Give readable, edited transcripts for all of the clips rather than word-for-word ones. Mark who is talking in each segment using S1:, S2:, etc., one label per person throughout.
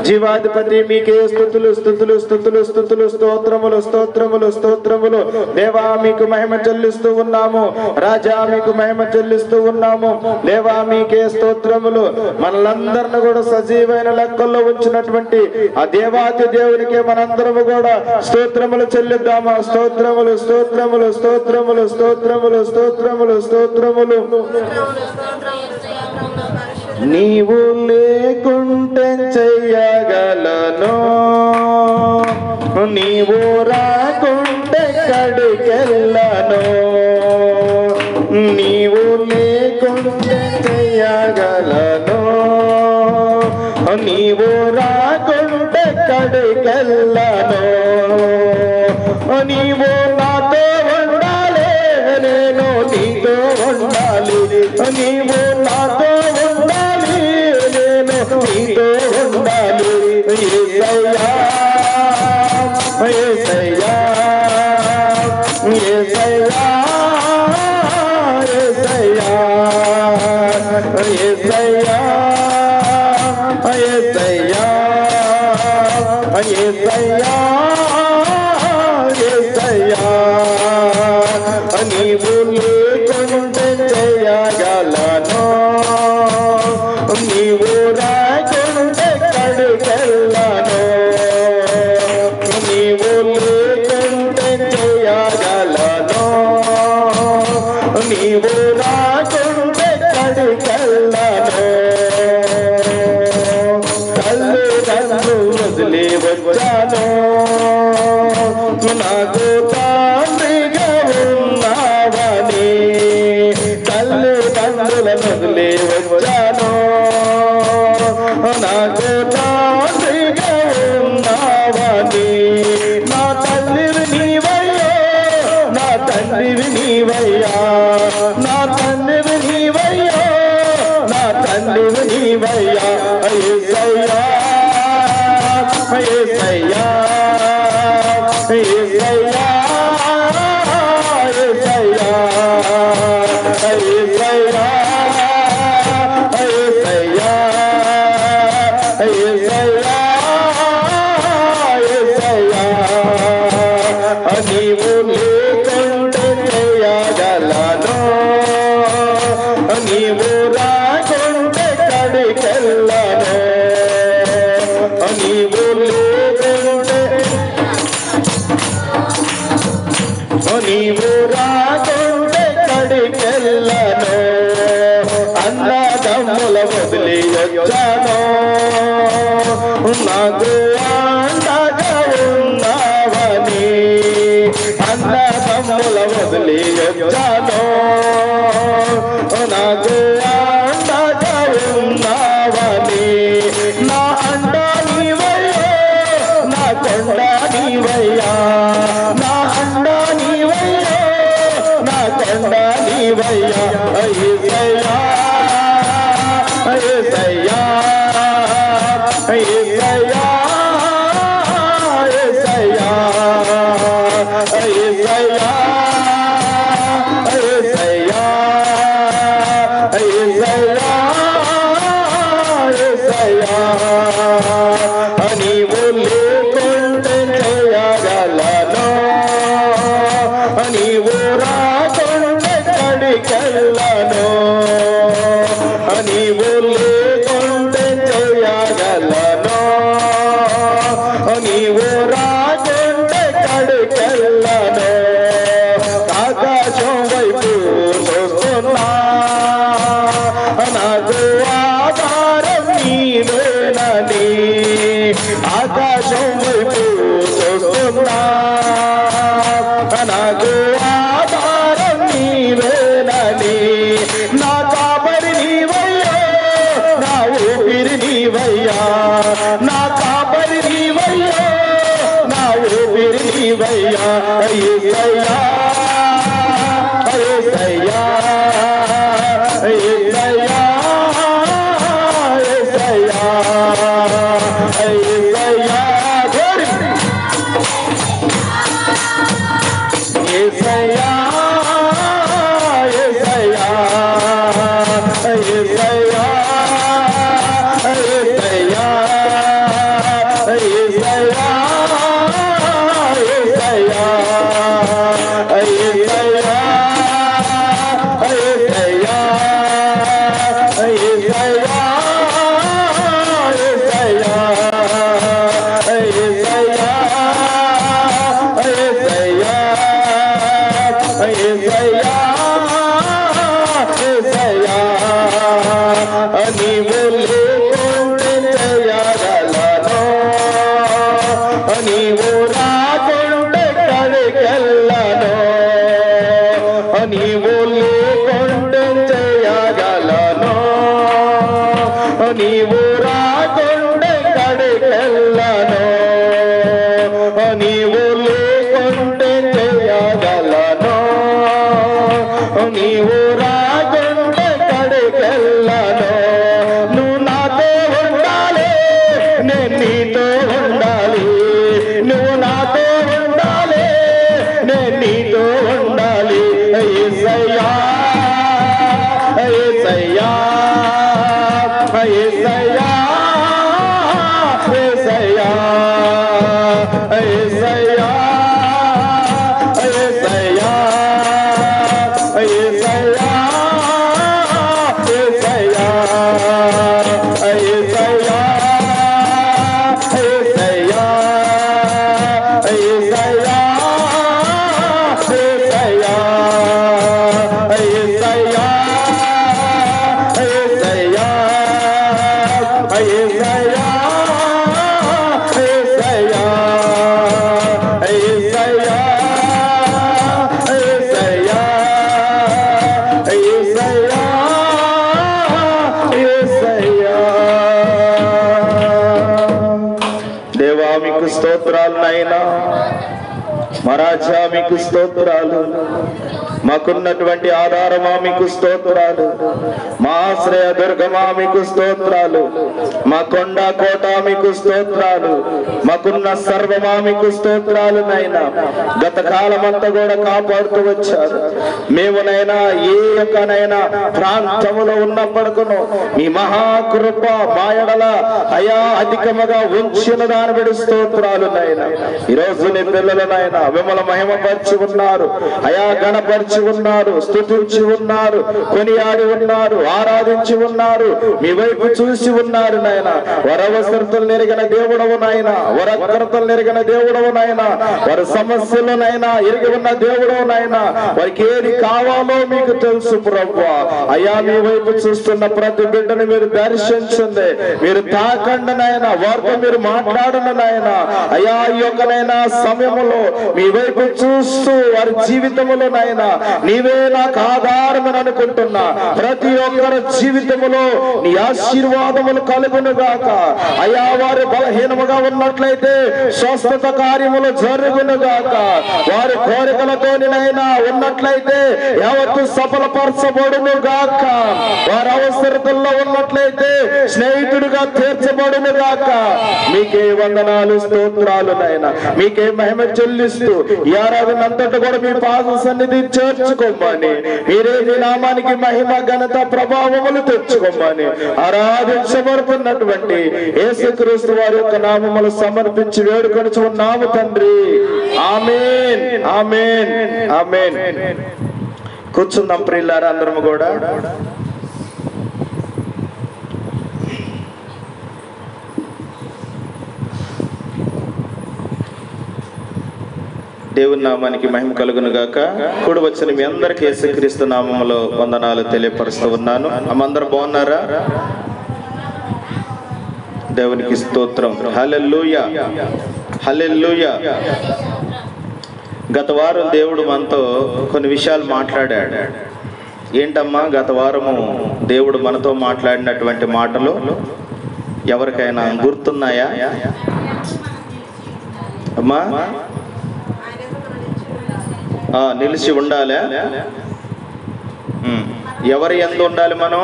S1: జీవాధిపతి మీకే స్తుతులు స్తుతులు స్తుతులు స్తుతులు స్తోత్రములు స్తోత్రములు స్తోత్రములు దేవా మీకు మహిమ చెల్లిస్తూ ఉన్నాము రాజా మీకు మహిమ చెల్లిస్తూ ఉన్నాము దేవా మీకే స్తోత్రములు మనలందరిని కూడా సజీవైన లెక్కల్లో ఉంచినటువంటి ఆ దేవాది దేవునికే మనందరము కూడా స్తోత్రములు చెల్లిద్దామా స్తోత్రములు స్తోత్రములు స్తోత్రములు స్తోత్రములు స్తోత్రములు స్తోత్రములు నీవు లేకుంటే చెయ్యగలను నీవు రాకుంటే ఎక్కడికెళ్ళను నీవు లేకుంటే చెయ్యగలను నీవు రాకుంటే ఎక్కడికెళ్ళను నీవు నాతో ఉండాలి నేను నీతో ఉండాలి నీవు నాతో ఉండాలి నేను నీతో ఉండాలి యేసయ్యా యేసయ్యా యేసయ్యా యేసయ్యా యేసయ్యా యేసయ్యా యేసయ్యా యేసయ్యా నీవు లేకుంటే చేయగలను నీవు రాకుంటే ఎక్కడికెళ్ళను నీవు లేకుంటే చేయగలను నీవు రాకుంటే ఎక్కడికెళ్ళను తల్లిదండ్రులు వదిలి వచ్చాను నాకు తండ్రిగా ఉన్నావని తల్లిదండ్రులను వదిలి వచ్చాను నాకు తండ్రిగా ఉన్నావని నా తల్లివి నీవయ్యా నా తండ్రివి నీవయ్యా నా తండ్రివి నీవయ్యా నా తండ్రివి నీవయ్యా యేసయ్యా యేసయ్యా యేసయ్యా యేసయ్యా యేసయ్యా యేసయ్యా యేసయ్యా యేసయ్యా నీవు లేకుంటే చేయగలను నీవు రాకుంటే ఎక్కడికెళ్ళను నీవు లేకుంటే నీవు రాకుంటే ఎక్కడికెళ్ళను అన్నదమ్ముల వదిలి వచ్చాను నాకు అండగా ఉన్నావని అన్నదమ్ముల వదిలి వచ్చాను నాకు అండగా ఉన్నావని నా అండ నీవయ్యా నా కొండ నీవయ్యా నా అండ నీవయ్యా నా కొండ నీవయ్యా యేసయ్యా యేసయ్యా యేసయ్యా యేసయ్యా యేసయ్యా యేసయ్యా యేసయ్యా యేసయ్యా నీవు లేకుంటే చేయగలను నీవు రాకుంటే ఎక్కడికెళ్ళను నీవు లేకుంటే చేయగలను నీవు రాకుంటే ఎక్కడికెళ్ళను ఆకాశం వైపు చూస్తున్నా నాకు ఆధారం నీవేనని ఆకాశం వైపు చూస్తున్నా నాకు ఆధారం నీవేనని నా కాపరి నీవయ్యా నా ఊపిరి నీవయ్యా నా కాపరి నీవయ్యా నా ఊపిరి నీవయ్యా యేసయ్యా యేసయ్యా యేసయ్యా యేసయ్యా యేసయ్యా యేసయ్యా యేసయ్యా యేసయ్యా యేసయ్యా నీవు రాకుంటే ఎక్కడికెళ్ళను, నీవు లేకుంటే చేయగలను, నీవు రాకుంటే ఎక్కడికెళ్ళను, నీవు లేకుంటే చేయగలను, నీవు రాకుంటే ఎక్కడికెళ్ళను. నువ్వు నాతో ఉండాలి, నేను నీతో ఉండాలి, నువ్వు నాతో ఉండాలి, నేను నీతో ఉండాలి. యేసయ్యా యేసయ్యా యేసయ్యా యేసయ్యా యేసయ్యా యేసయ్యా యేసయ్యా యేసయ్యా యేసయ్యా యేసయ్యా యేసయ్యా దేవా మీకు స్తోత్రాలు నాయనా, మహారాజా మీకు స్తోత్రాలు, మాకున్నటువంటి ఆధారమా మీకు స్తోత్రాలు, మా ఆశ్రయ దుర్గమా మీకు స్తోత్రాలు, మా కొండ కోట మీకు స్తోత్రాలు, మాకున్న సర్వమా మీకు స్తోత్రాలు నాయనా. గత కాలమంతా కూడా కాపాడుతూ వచ్చారు. మేమునైనా ఏ యొక్కనైనా ప్రాంతములో ఉన్నప్పటికును మీ మహాకృప మా ఎడల అయా అధికముగా ఉంచిన దాని బట్టి స్తోత్రాలు నాయనా. ఈరోజు నీ పిల్లలు నాయనా మిమ్మల్ని మహిమపరిచి ఉన్నారు, అయా గణపరిచి ఉన్నారు, స్తుతించి ఉన్నారు, కొనియాడి ఉన్నారు, ఆరాధించి ఉన్నారు, మీ వైపు చూసి ఉన్నారు నాయన. వరవసరతలు నెరిగిన దేవుడవు నాయన, వరకరతలు నెరిగిన దేవుడవు నాయన, వారి సమస్యలనైనా ఎరిగి ఉన్న దేవుడవు నాయన. వారికి ఏది కావాలో మీకు తెలుసు ప్రభువా. అయ్యా మీ వైపు చూస్తున్న ప్రతి బిడ్డను మీరు దర్శించండి, మీరు తాకండి నాయన, వారితో మీరు మాట్లాడండి నాయన. అయ్యా ఈ యొక్కనైనా సమయంలో మీ వైపు చూస్తూ వారి జీవితంలో నాయన నీవే నాకు ఆధారమని అనుకుంటున్నా. ప్రతి ఒక్కరి జీవితంలో నీ ఆశీర్వాదములు కలుగును గాక. అయా వారు బలహీనముగా ఉన్నట్లయితే స్వస్థత కార్యములు జరుగును గాక. వారి కోరికలతోనైనా ఉన్నట్లయితే యావత్తు సఫలపరచబడును గాక. వారి అవసరతల్లో ఉన్నట్లయితే స్నేహితుడిగా తీర్చబడును గాక. మీకే వందనాలు స్తోత్రాలు నాయన, మీకే మహిమ చెల్లిస్తూ ఈ ఆరాధన అంతటా కూడా మీ పాద సన్నిధి చేర్చుకోమని, మీరే మీ నామానికి మహిమ ఘనత ప్రభావములు తెచ్చుకోమని ఆరాధించబడుతున్నటువంటి యేసుక్రీస్తు వారి యొక్క నామములు సమర్పించి వేడుకొనుచున్నాము తండ్రి. ఆమేన్ ఆమేన్ ఆమేన్. కూర్చుందాం ప్రియులారా అందరము కూడా. దేవుని నామానికి మహిమ కలుగును గాక. కూడి వచ్చిన మీ అందరికి యేసుక్రీస్తు నామములో వందనాలు తెలియపరుస్తూ ఉన్నాను. అందరూ బాగున్నారా? దేవునికి స్తోత్రం. హల్లెలూయా హల్లెలూయా. గత వారం దేవుడు మనతో కొన్ని విషయాలు మాట్లాడాడు. ఏంటమ్మా గత వారము దేవుడు మనతో మాట్లాడినటువంటి మాటలు ఎవరికైనా గుర్తున్నాయా అమ్మా? నిలిచి ఉండాలి. ఎవరి యందు ఉండాలి మనం?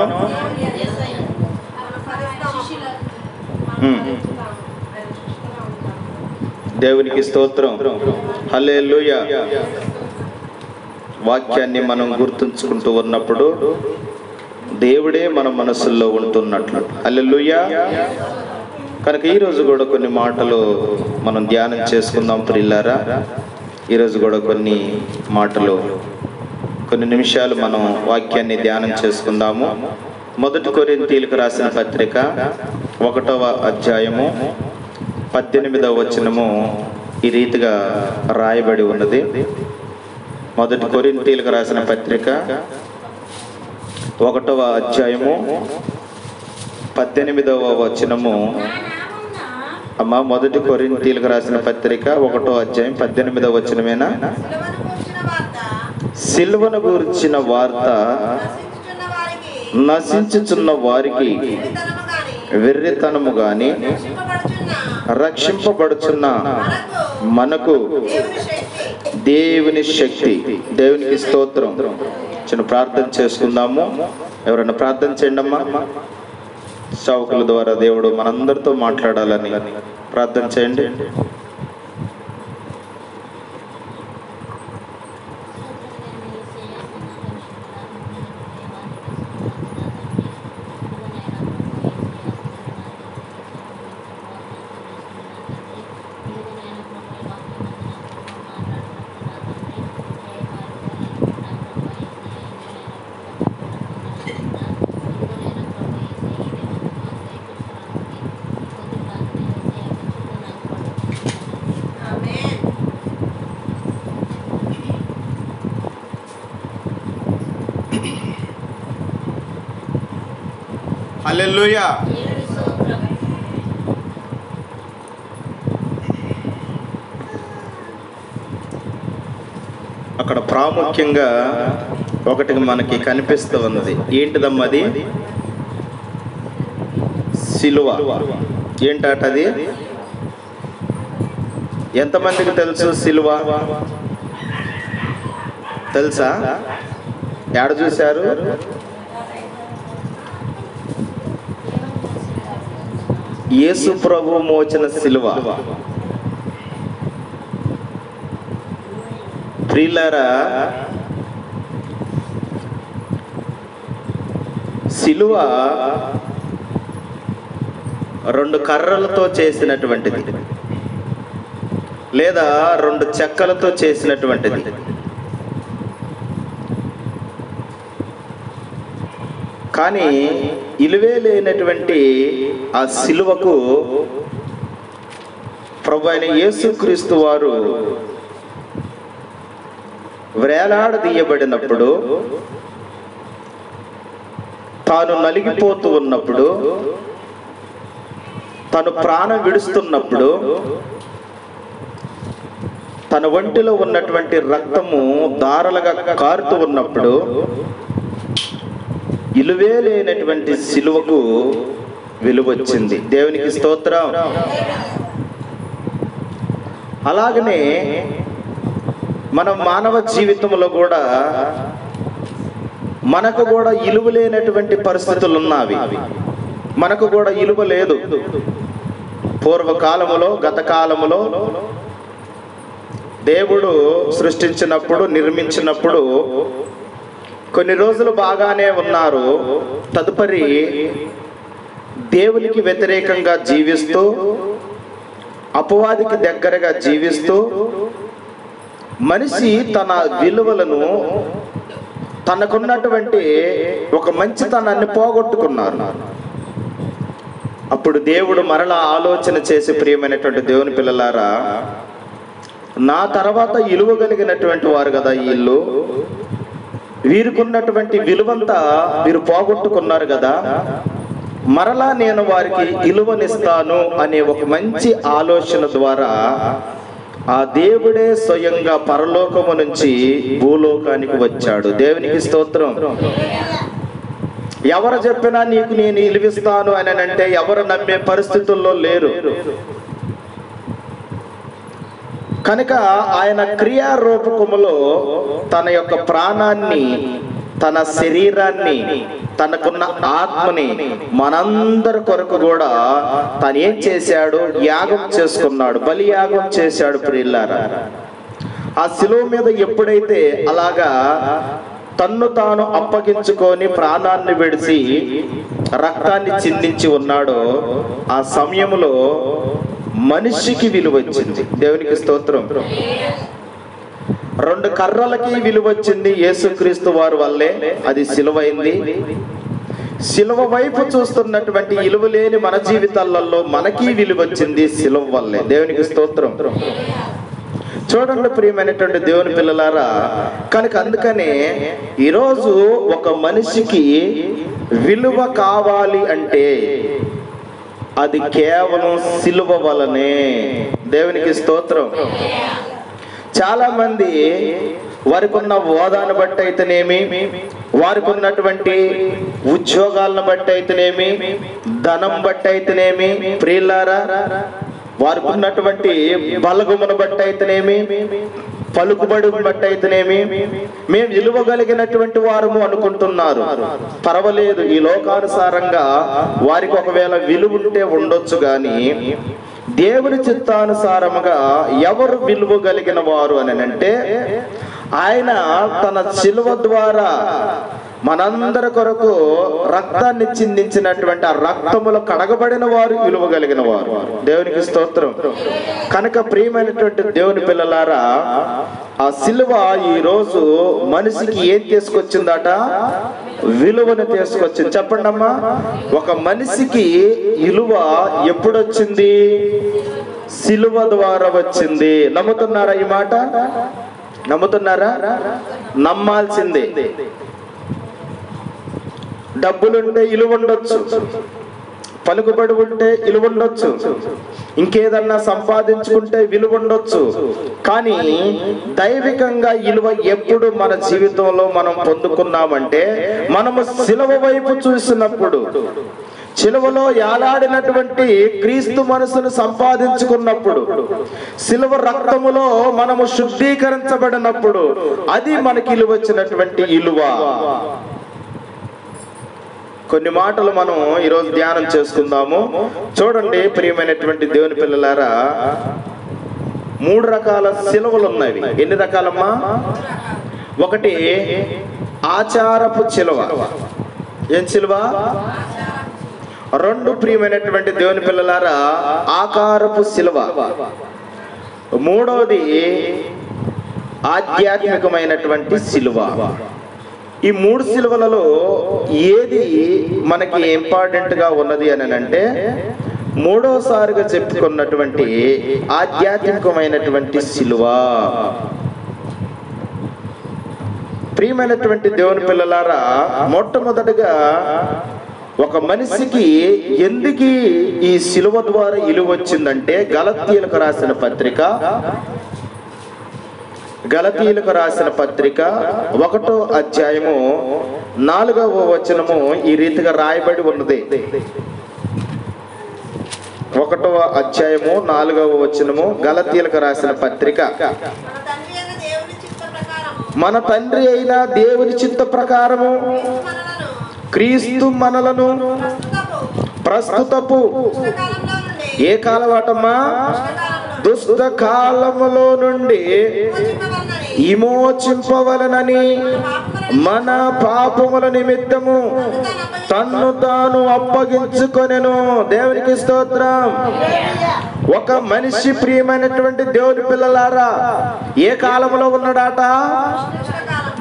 S1: దేవునికి స్తోత్రం. హల్లెలూయా. వాక్యాన్ని మనం గుర్తుంచుకుంటూ ఉన్నప్పుడు దేవుడే మన మనసుల్లో ఉంటున్నట్లు. హల్లెలూయా. కనుక ఈరోజు కూడా కొన్ని మాటలు మనం ధ్యానం చేసుకుందాం ప్రియులారా. ఈరోజు కూడా కొన్ని మాటలు, కొన్ని నిమిషాలు మనం వాక్యాన్ని ధ్యానం చేసుకుందాము. 1 కొరింథీయులకు రాసిన పత్రిక 1వ అధ్యాయము 18వ వచనము ఈ రీతిగా రాయబడి ఉన్నది. 1 కొరింథీయులకు రాసిన పత్రిక 1వ అధ్యాయము 18వ వచనము అమ్మ, మొదటి కొరింథీయులకు రాసిన పత్రిక 1వ అధ్యాయం 18వ వచనమేనా? సిలువను గురించిన వార్త నశించుచున్న వారికి వెర్రితనము గాని, రక్షింపబడుచున్న మనకు దేవుని శక్తి. దేవునికి స్తోత్రం. చిన్న ప్రార్థన చేసుకుందాము. ఎవరైనా ప్రార్థన చేయండి అమ్మా. సేవకుల ద్వారా దేవుడు మనందరితో మాట్లాడాలని ప్రార్థన చేయండి. హల్లెలూయా. అక్కడ ప్రాముఖ్యంగా ఒకటి మనకి కనిపిస్తూ ఉన్నది. ఏంటిదమ్మా అది? సిలువ. ఏంటది? ఎంతమందికి తెలుసు సిలువ? తెలుసా? ఎక్కడ చూశారు? యేసు ప్రభు మోచిన సిలువ. ప్రియులారా, సిలువ 2 కర్రలతో చేసినటువంటిది, లేదా 2 చెక్కలతో చేసినటువంటిది. కానీ ఇలువే లేనటువంటి ఆ సిలువకు ప్రభు అయిన యేసుక్రీస్తు వారు వేలాడదీయబడినప్పుడు, తాను నలిగిపోతూ ఉన్నప్పుడు, తను ప్రాణం విడుస్తున్నప్పుడు, తన ఒంటిలో ఉన్నటువంటి రక్తము ధారలుగా కారుతూ ఉన్నప్పుడు, ఇలువే లేనటువంటి సిలువకు విలువ వచ్చింది. దేవునికి స్తోత్రం. అలాగనే మన మానవ జీవితంలో కూడా మనకు కూడా ఇలువ లేనటువంటి పరిస్థితులు ఉన్నవి. మనకు కూడా ఇలువ లేదు. పూర్వకాలములో, గత కాలములో దేవుడు సృష్టించినప్పుడు, నిర్మించినప్పుడు కొన్ని రోజులు బాగానే ఉన్నారు. తదుపరి దేవునికి వ్యతిరేకంగా జీవిస్తూ, అపవాదికి దగ్గరగా జీవిస్తూ, మనిషి తన విలువలను, తనకున్నటువంటి ఒక మంచితనాన్ని పోగొట్టుకున్నారు. అప్పుడు దేవుడు మరలా ఆలోచన చేసి, ప్రియమైనటువంటి దేవుని పిల్లలారా, నా తర్వాత ఇలువ కలిగినటువంటి వారు కదా వీళ్ళు, వీరికున్నటువంటి విలువంతా వీరు పోగొట్టుకున్నారు కదా, మరలా నేను వారికి విలువనిస్తాను అనే ఒక మంచి ఆలోచన ద్వారా ఆ దేవుడే స్వయంగా పరలోకము నుంచి భూలోకానికి వచ్చాడు. దేవునికి స్తోత్రం. ఎవరు చెప్పినా నీకు నేను విలువిస్తాను అని అంటే ఎవరు నమ్మే పరిస్థితుల్లో లేరు. కనుక ఆయన క్రియారూపకములో తన యొక్క ప్రాణాన్ని, తన శరీరాన్ని, తనకున్న ఆత్మని మనందరి కొరకు కూడా తను ఏం చేశాడు? యాగం చేసుకున్నాడు, బలియాగం చేశాడు. ప్రియులారా, ఆ శిలువ మీద ఎప్పుడైతే అలాగా తన్ను తాను అప్పగించుకొని ప్రాణాన్ని విడిచి రక్తాన్ని చిందించి ఉన్నాడో, ఆ సమయంలో మనిషికి విలువ వచ్చింది. దేవునికి స్తోత్రం. 2 కర్రలకి విలువ వచ్చింది యేసుక్రీస్తు వారి వల్లే. అది సిలువైంది. సిలువ వైపు చూస్తున్నటువంటి విలువ లేని మన జీవితాలలో మనకి విలువ వచ్చింది సిలువ వల్లే. దేవునికి స్తోత్రం. చూడండి ప్రియమైనటువంటి దేవుని పిల్లలారా, కనుక అందుకనే ఈరోజు ఒక మనిషికి విలువ కావాలి అంటే అది కేవలం సిలువ వలనే. దేవునికి స్తోత్రం. చాలా మంది వారికి ఉన్న హోదాను బట్టి అయితేనేమి, వారికి ఉన్నటువంటి ఉద్యోగాలను బట్టి అయితేనేమి, ధనం బట్టి అయితేనేమి, ప్రియులారా వారికి ఉన్నటువంటి బలగమును బట్టి అయితేనేమి, పలుకుబడి బట్టి అయితేనేమి మేము విలువగలిగినటువంటి వారము అనుకుంటున్నారు. పర్వాలేదు, ఈ లోకానుసారంగా వారికి ఒకవేళ విలువ ఉంటే ఉండొచ్చు, కానీ దేవుని చిత్తానుసారముగా ఎవరు విలువ కలిగిన వారు అని అంటే, ఆయన తన శిలువ ద్వారా మనందరి కొరకు రక్తాన్ని చిందించినటువంటి ఆ రక్తములో కడగబడిన వారు విలువ కలిగిన వారు. దేవునికి స్తోత్రం. కనుక ప్రియమైనటువంటి దేవుని పిల్లలారా, ఆ శిలువ ఈ రోజు మనిషికి ఏం తీసుకొచ్చిందట? విలువను తీసుకొచ్చింది. చెప్పండి అమ్మా, ఒక మనిషికి విలువ ఎప్పుడొచ్చింది? శిలువ ద్వారా వచ్చింది. నమ్ముతున్నారా ఈ మాట? నమ్ముతున్నారా? నమ్మాల్సిందే. డబ్బులుంటే విలువ ఉండొచ్చు, పలుకుబడి ఉంటే విలువ ఉండొచ్చు, ఇంకేదన్నా సంపాదించుకుంటే విలువ ఉండొచ్చు, కానీ దైవికంగా విలువ ఎప్పుడు మన జీవితంలో మనం పొందుకున్నామంటే, మనము శిలువ వైపు చూసినప్పుడు, శిలువలో యాలాడినటువంటి క్రీస్తు మనసును సంపాదించుకున్నప్పుడు, శిలువ రక్తములో మనము శుద్ధీకరించబడినప్పుడు, అది మనకి విలువ వచ్చినటువంటి విలువ. కొన్ని మాటలు మనం ఈరోజు ధ్యానం చేసుకుందాము. చూడండి ప్రియమైనటువంటి దేవుని పిల్లలారా, 3 రకాల శిలువలు ఉన్నవి. ఎన్ని రకాలమ్మా? ఒకటి ఆచారపు శిలువ. ఏం శిలువ? 2 ప్రియమైనటువంటి దేవుని పిల్లలారా ఆకారపు శిలువ. 3వది ఆధ్యాత్మికమైనటువంటి శిలువ. ఈ 3 శిలువలలో ఏది మనకి ఇంపార్టెంట్ గా ఉన్నది అని అంటే, 3వసారిగా చెప్పుకున్నటువంటి ఆధ్యాత్మికమైనటువంటి శిలువ. ప్రియమైనటువంటి దేవుని పిల్లలారా, మొట్టమొదటిగా ఒక మనిషికి ఎందుకు ఈ శిలువ ద్వారా విలువ వచ్చిందంటే, గలతీయులకు రాసిన పత్రిక 1వ అధ్యాయము 4వ వచనము ఈ రీతిగా రాయబడి ఉన్నది. 1వ అధ్యాయము 4వ వచనము, గలతీయులకు రాసిన పత్రిక. మన తండ్రి అయిన దేవుని చిత్త ప్రకారము క్రీస్తు మనలను ప్రస్తుతపు ఏ కాలవాటమ్మా? దుష్ట కాలములో నుండి విమోచింపవలనని మన పాపముల నిమిత్తము తన్ను తాను అప్పగించుకొనెను. దేవునికి స్తోత్రం. ఒక మనిషి ప్రియమైనటువంటి దేవుని పిల్లలారా ఏ కాలంలో ఉన్నాడాట?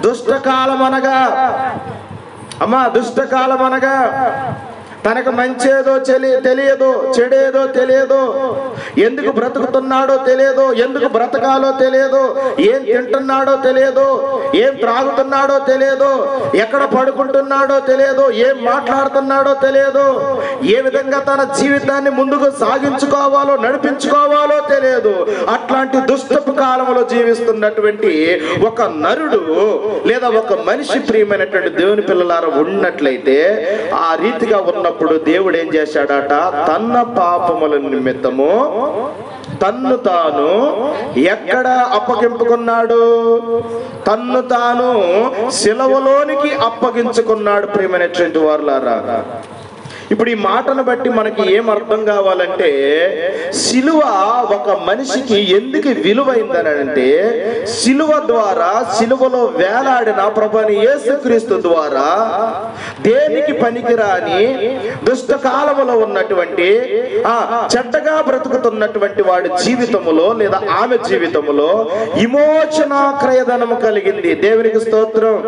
S1: దుష్టకాలం అనగా అమ్మా, దుష్టకాలం అనగా తనకు మంచేదో తెలియదు, చెడేదో తెలియదు, ఎందుకు బ్రతుకుతున్నాడో తెలియదు, ఎందుకు బ్రతకాలో తెలియదు, ఏం తింటున్నాడో తెలియదు, ఏం త్రాగుతున్నాడో తెలియదు, ఎక్కడ పడుకుంటున్నాడో తెలియదు, ఏం మాట్లాడుతున్నాడో తెలియదు, ఏ విధంగా తన జీవితాన్ని ముందుకు సాగించుకోవాలో నడిపించుకోవాలో తెలియదు. అట్లాంటి దుష్టపు కాలంలో జీవిస్తున్నటువంటి ఒక నరుడు లేదా ఒక మనిషి ప్రియమైనటువంటి దేవుని పిల్లలారా ఉన్నట్లయితే, ఆ రీతిగా ఉన్నప్పుడు దేవుడు ఏం చేశాడట? తన పాపముల నిమిత్తము తన్ను తాను ఎక్కడ అప్పగింపుకున్నాడు? తన్ను తాను శిలువలోనికి అప్పగించుకున్నాడు. ప్రియమైనటువంటి వారులారా, ఇప్పుడు ఈ మాటను బట్టి మనకి ఏం అర్థం కావాలంటే, శిలువ ఒక మనిషికి ఎందుకు విలువైందని అంటే, శిలువ ద్వారా, శిలువలో వేలాడిన ప్రభువైన యేసుక్రీస్తు ద్వారా దేనికి పనికిరాని దుష్టకాలములో ఉన్నటువంటి చెడ్డగా బ్రతుకుతున్నటువంటి వాడి జీవితములో లేదా ఆమె జీవితములో విమోచన క్రయధనము కలిగింది. దేవునికి స్తోత్రం.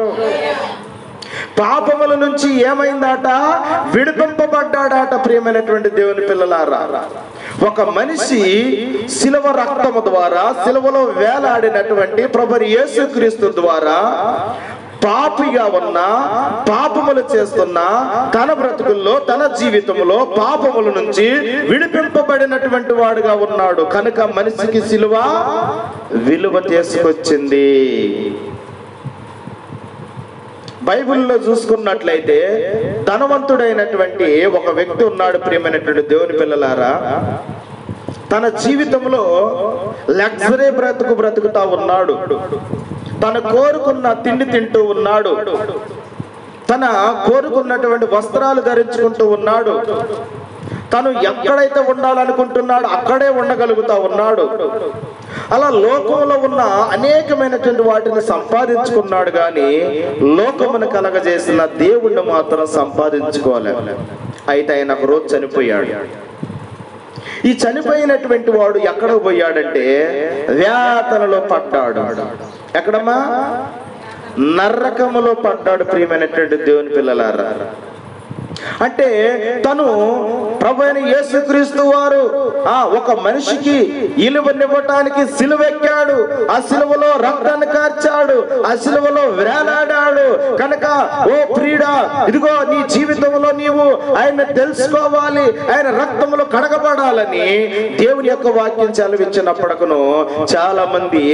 S1: పాపముల నుంచి ఏమైందాట? విడిపింపబడ్డాడట. ప్రియమైనటువంటి దేవుని పిల్లలారా, ఒక మనిషి శిలువ రక్తము ద్వారా, శిలువలో వేలాడినటువంటి ప్రభువైన యేసుక్రీస్తు ద్వారా పాపిగా ఉన్నా, పాపములు చేస్తున్నా, తన బ్రతుకుల్లో తన జీవితంలో పాపముల నుంచి విడిపింపబడినటువంటి వాడుగా ఉన్నాడు. కనుక మనిషికి సిలువ విలువ తీసుకొచ్చింది. బైబిల్లో చూసుకున్నట్లయితే ధనవంతుడైనటువంటి ఒక వ్యక్తి ఉన్నాడు. ప్రియమైనటువంటి దేవుని పిల్లలారా, తన జీవితంలో లగ్జరీ బ్రతుకుతా ఉన్నాడు. తను కోరుకున్న తిండి తింటూ ఉన్నాడు. తన కోరుకున్నటువంటి వస్త్రాలు ధరించుకుంటూ ఉన్నాడు. తను ఎక్కడైతే ఉండాలనుకుంటున్నాడో అక్కడే ఉండగలుగుతా ఉన్నాడు. అలా లోకంలో ఉన్న అనేకమైనటువంటి వాటిని సంపాదించుకున్నాడు, కానీ లోకమును కలగజేసిన దేవుణ్ణి మాత్రం సంపాదించుకోలేదు. అయితే ఆయన ఒక రోజు చనిపోయాడు. ఈ చనిపోయినటువంటి వాడు ఎక్కడ పోయాడంటే వేతనలో పడ్డాడు. ఎక్కడమ్మా? నరకములో పడ్డాడు. ప్రియమైనటువంటి దేవుని పిల్లలారా, అంటే తను ప్రభువైన యేసుక్రీస్తు వారు ఒక మనిషికి ఇలువనివ్వటానికి సిలువెక్కాడు. ఆ సిలువలో రక్తాన్ని కార్చాడు, ఆ సిలువలో వేలాడాడు. కనుక ఓ ప్రియుడా, ఇదిగో నీ జీవితంలో నీవు ఆయన తెలుసుకోవాలి, ఆయన రక్తములో కడగబడాలని దేవుని యొక్క వాక్యం సెలవిచ్చినప్పటికను చాలా మంది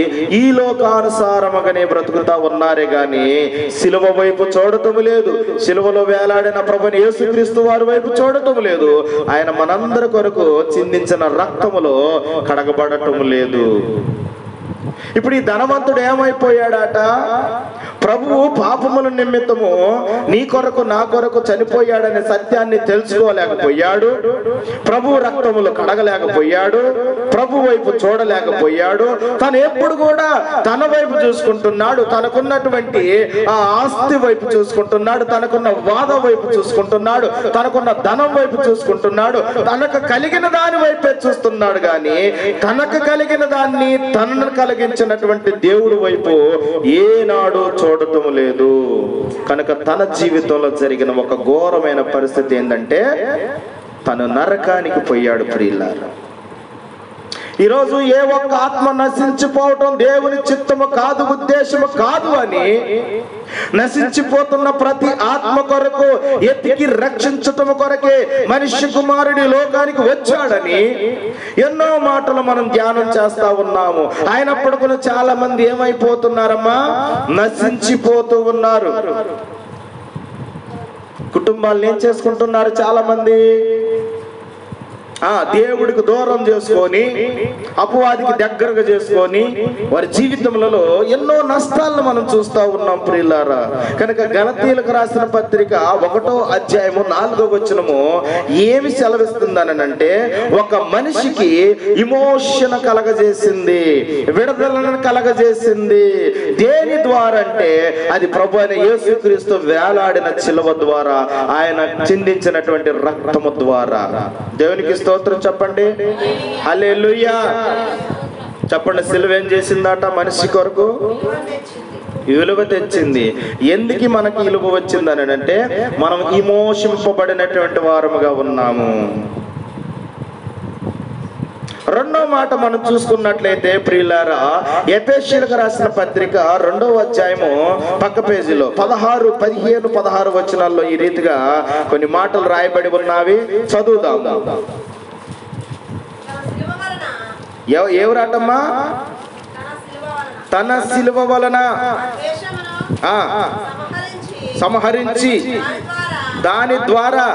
S1: ఈ లోకానుసారముగానే బ్రతుకుతా ఉన్నారే గాని సిలువ వైపు చూడటం లేదు. సిలువలో వేలాడిన ప్రభువైన యేసుక్రీస్తు వారి వైపు చూడటం లేదు. ఆయన మనందరి కొరకు చిందించిన రక్తములో కడగబడటం లేదు. ఇప్పుడు ఈ ధనవంతుడు ఏమైపోయాడట? ప్రభువు పాపముల నిమిత్తము నీ కొరకు నా కొరకు చనిపోయాడనే సత్యాన్ని తెలుసుకోలేకపోయాడు. ప్రభు రక్తములు కడగలేకపోయాడు. ప్రభు వైపు చూడలేకపోయాడు. తను ఎప్పుడు కూడా తన వైపు చూసుకుంటున్నాడు. తనకున్నటువంటి ఆ ఆస్తి వైపు చూసుకుంటున్నాడు. తనకున్న వాద వైపు చూసుకుంటున్నాడు. తనకున్న ధనం వైపు చూసుకుంటున్నాడు. తనకు కలిగిన దాని వైపే చూస్తున్నాడు, కానీ తనకు కలిగిన దాన్ని తనను కలిగించినటువంటి దేవుడి వైపు ఏనాడు చూడటం లేదు. కనుక తన జీవితంలో జరిగిన ఒక ఘోరమైన పరిస్థితి ఏంటంటే తను నరకానికి పోయాడు. ప్రియులారా, ఈరోజు ఏ ఒక్క ఆత్మ నశించిపోవటం దేవుని చిత్తము కాదు, ఉద్దేశము కాదు అని నశించిపోతున్న ప్రతి ఆత్మ కొరకు ఎతికి రక్షించటం కొరకే మనిషి కుమారుడి లోకానికి వచ్చాడని ఎన్నో మాటలు మనం ధ్యానం చేస్తా ఉన్నాము. అయినప్పటికీ చాలా మంది ఏమైపోతున్నారమ్మా? నశించిపోతూ ఉన్నారు. కుటుంబాలను ఏం చేసుకుంటున్నారు? చాలా మంది దేవుడికి దూరం చేసుకొని, అపవాదికి దగ్గరగా చేసుకొని వారి జీవితంలో ఎన్నో నష్టాలను మనం చూస్తూ ఉన్నాం. ప్రియులారా, కనుక గలతీయులకు రాసిన పత్రిక 1వ అధ్యాయము 4వ వచనము ఏమి సెలవిస్తుందని అంటే, ఒక మనిషికి ఇమోషన్ కలగజేసింది, విడుదలను కలగజేసింది. దేని ద్వారా అంటే అది ప్రభు అయిన యేసుక్రీస్తు వేలాడిన సిలువ ద్వారా, ఆయన చిందించినటువంటి రక్తము ద్వారా. దేవునికి స్తోత్రం చెప్పండి. హల్లెలూయా చెప్పండి. సిలువ ఏం చేసిందట? మనిషి కొరకు విలువ తెచ్చింది. ఎందుకు మనకి విలువ వచ్చిందని అంటే మనం విమోచింపబడినటువంటి వారముగా ఉన్నాము. రెండో మాట మనం చూసుకున్నట్లయితే ప్రియులారా, ఎఫెసీయులకు రాసిన పత్రిక 2వ అధ్యాయము పక్క పేజీలో 16, 15, 16 వచనాల్లో ఈ రీతిగా కొన్ని మాటలు రాయబడి ఉన్నవి. చదువుదాం. ఎవరాటమ్మా? తన సిలువ వలన సంహరించి దాని ద్వారా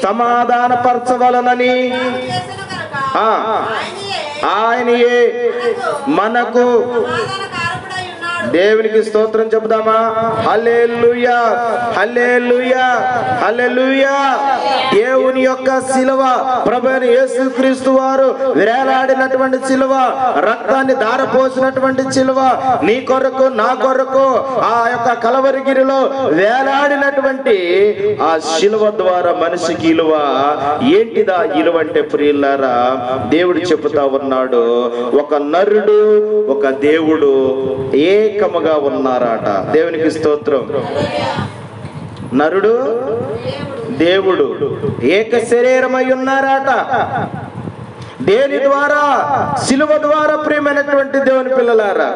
S1: సమాధానపరచవలనని ఆయనయే మనకు. దేవునికి స్తోత్రం చెబుదామా? హల్లెలూయా, హల్లెలూయా, హల్లెలూయా. దేవుని యొక్క సిలువ, ప్రభువైన యేసుక్రీస్తు వారు వేలాడినటువంటి సిలువ, రక్తాన్ని ధారపోసినటువంటి సిలువ, నీ కొరకు నా కొరకు ఆ యొక్క కలవరిగిరిలో వేలాడినటువంటి ఆ సిలువ ద్వారా మనిషికి ఇలువ. ఏంటిదా ఇలువ అంటే ప్రియులారా, దేవుడు చెబుతా ఉన్నాడు, ఒక నరుడు ఒక దేవుడు ఏకముగా ఉన్నారట. దేవునికి స్తోత్రం. నరుడు దేవుడు ఏక శరీరమై ఉన్నారట. దేని ద్వారా? సిలువ ద్వారా ప్రియమైనటువంటి దేవుని పిల్లలారా.